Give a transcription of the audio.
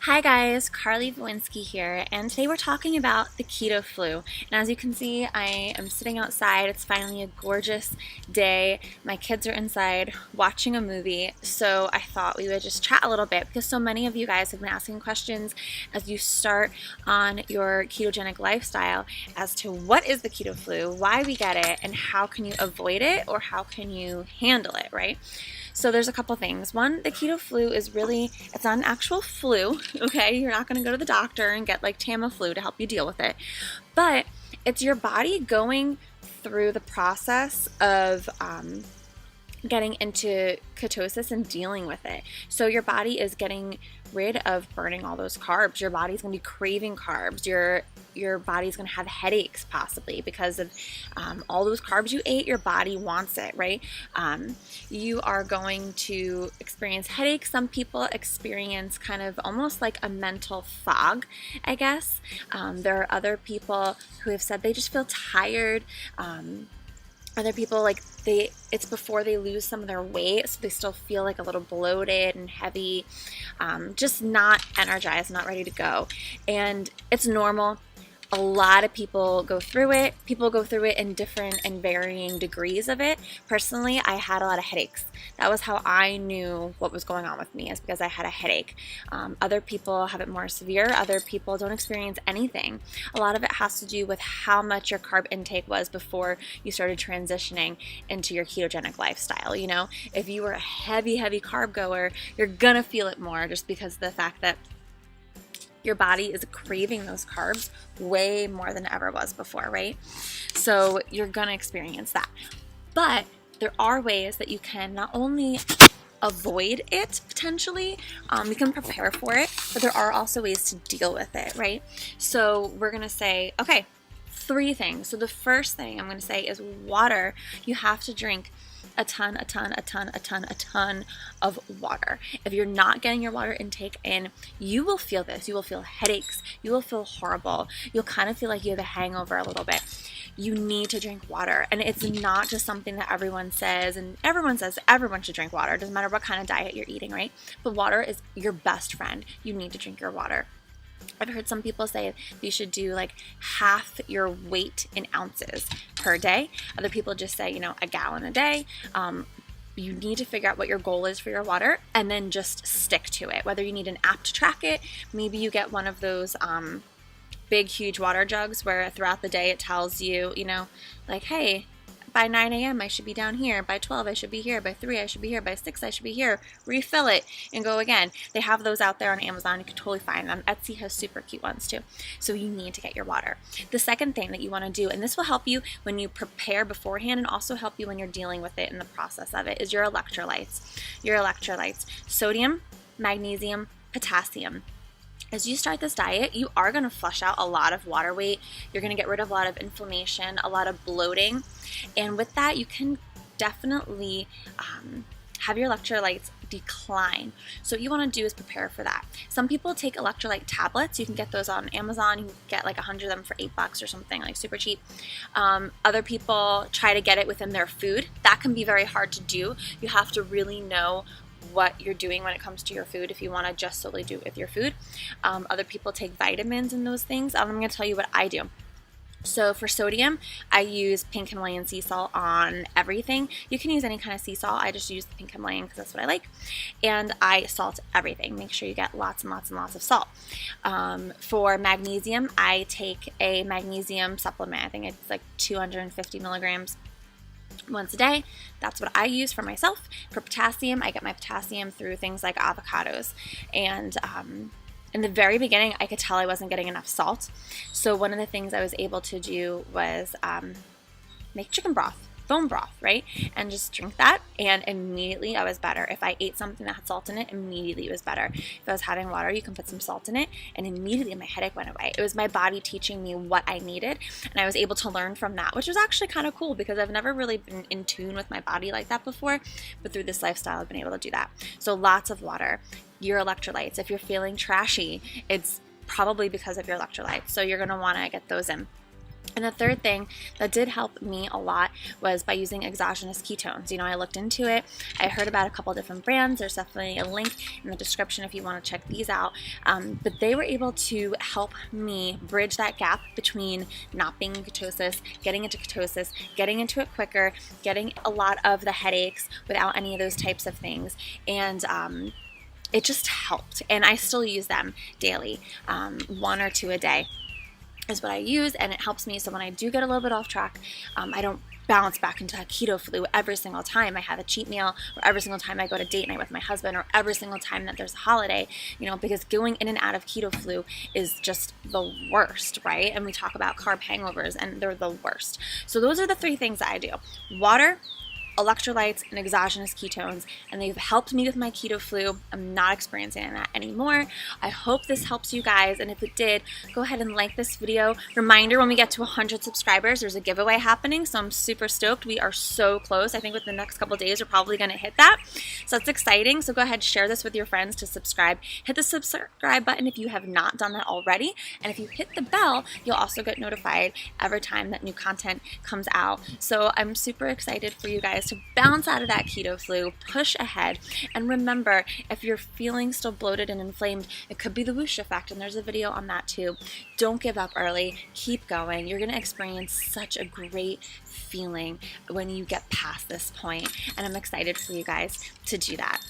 Hi guys, Voinski here, and today we're talking about the keto flu. And as you can see, I am sitting outside. It's finally a gorgeous day. My kids are inside watching a movie, so I thought we would just chat a little bit because so many of you guys have been asking questions as you start on your ketogenic lifestyle as to what is the keto flu, why we get it, and how can you avoid it or how can you handle it, right? So there's a couple things. One, the keto flu is really, it's not an actual flu, okay? You're not going to go to the doctor and get like Tamiflu to help you deal with it. But it's your body going through the process of getting into ketosis and dealing with it. So your body is getting rid of burning all those carbs. Your body's going to be craving carbs. Your body's going to have headaches possibly because of all those carbs you ate. Your body wants it, right? You are going to experience headaches. Some people experience kind of almost like a mental fog, I guess. There are other people who have said they just feel tired. Other people, like, it's before they lose some of their weight, so they still feel like a little bloated and heavy, just not energized, not ready to go. And it's normal. A lot of people go through it. People go through it in different and varying degrees of it. Personally, I had a lot of headaches. That was how I knew what was going on with me, is because I had a headache. Other people have it more severe. Other people don't experience anything. A lot of it has to do with how much your carb intake was before you started transitioning into your ketogenic lifestyle. You know, if you were a heavy carb goer, you're gonna feel it more just because of the fact that your body is craving those carbs way more than it ever was before, right? So you're gonna experience that. But there are ways that you can not only avoid it potentially, you can prepare for it, but there are also ways to deal with it, right? So we're gonna say, okay, 3 things. So the first thing I'm gonna say is water. You have to drink a ton of water. If you're not getting your water intake in, you will feel this. You will feel headaches. You will feel horrible. You'll kind of feel like you have a hangover a little bit. You need to drink water. And it's not just something that everyone says, and everyone says everyone should drink water. It doesn't matter what kind of diet you're eating, right? But water is your best friend. You need to drink your water. I've heard some people say you should do like half your weight in ounces per day. Other people just say, a gallon a day. You need to figure out what your goal is for your water and then just stick to it. Whether you need an app to track it, maybe you get one of those big, huge water jugs where throughout the day it tells you, like, hey, by 9 a.m. I should be down here. By 12 I should be here. By 3 I should be here. By 6 I should be here. Refill it and go again. They have those out there on Amazon. You can totally find them. Etsy has super cute ones too. So you need to get your water. The second thing that you want to do, and this will help you when you prepare beforehand and also help you when you're dealing with it in the process of it, is your electrolytes. Your electrolytes. Sodium, magnesium, potassium. As you start this diet, you are going to flush out a lot of water weight. You're going to get rid of a lot of inflammation, a lot of bloating. And with that, you can definitely have your electrolytes decline. So what you want to do is prepare for that. Some people take electrolyte tablets. You can get those on Amazon. You can get like 100 of them for $8 or something, like super cheap. Other people try to get it within their food. That can be very hard to do. You have to really know what you're doing when it comes to your food if you want to just solely do it with your food. Other people take vitamins and those things. I'm going to tell you what I do. So for sodium, I use pink Himalayan sea salt on everything. You can use any kind of sea salt. I just use the pink Himalayan because that's what I like. And I salt everything. Make sure you get lots and lots and lots of salt. For magnesium, I take a magnesium supplement. I think it's like 250 milligrams once a day. That's what I use for myself. For potassium, I get my potassium through things like avocados. And in the very beginning, I could tell I wasn't getting enough salt. So one of the things I was able to do was make chicken broth, bone broth, right? And just drink that, and immediately I was better. If I ate something that had salt in it, immediately it was better. If I was having water, you can put some salt in it, and immediately my headache went away. It was my body teaching me what I needed, and I was able to learn from that, which was actually kind of cool because I've never really been in tune with my body like that before, but through this lifestyle, I've been able to do that. So lots of water. Your electrolytes. If you're feeling trashy, it's probably because of your electrolytes, so you're going to want to get those in. And the third thing that did help me a lot was by using exogenous ketones. You know, I looked into it. I heard about a couple different brands. There's definitely a link in the description if you want to check these out. But they were able to help me bridge that gap between not being in ketosis, getting into ketosis, getting into it quicker, getting a lot of the headaches without any of those types of things. And it just helped. And I still use them daily, 1 or 2 a day is what I use, and it helps me. So when I do get a little bit off track, I don't bounce back into that keto flu every single time I have a cheat meal, or every single time I go to date night with my husband, or every single time that there's a holiday, you know, because going in and out of keto flu is just the worst, right? And we talk about carb hangovers, and they're the worst. So those are the 3 things that I do: water, electrolytes, and exogenous ketones, and they've helped me with my keto flu. I'm not experiencing that anymore. I hope this helps you guys, and if it did, go ahead and like this video. Reminder, when we get to 100 subscribers, there's a giveaway happening, so I'm super stoked. We are so close. I think within the next couple of days, we're probably going to hit that, so that's exciting. So go ahead, share this with your friends to subscribe. Hit the subscribe button if you have not done that already, and if you hit the bell, you'll also get notified every time that new content comes out. So I'm super excited for you guys to bounce out of that keto flu, push ahead, and remember, if you're feeling still bloated and inflamed, it could be the whoosh effect, and there's a video on that too. Don't give up early. Keep going. You're going to experience such a great feeling when you get past this point, and I'm excited for you guys to do that.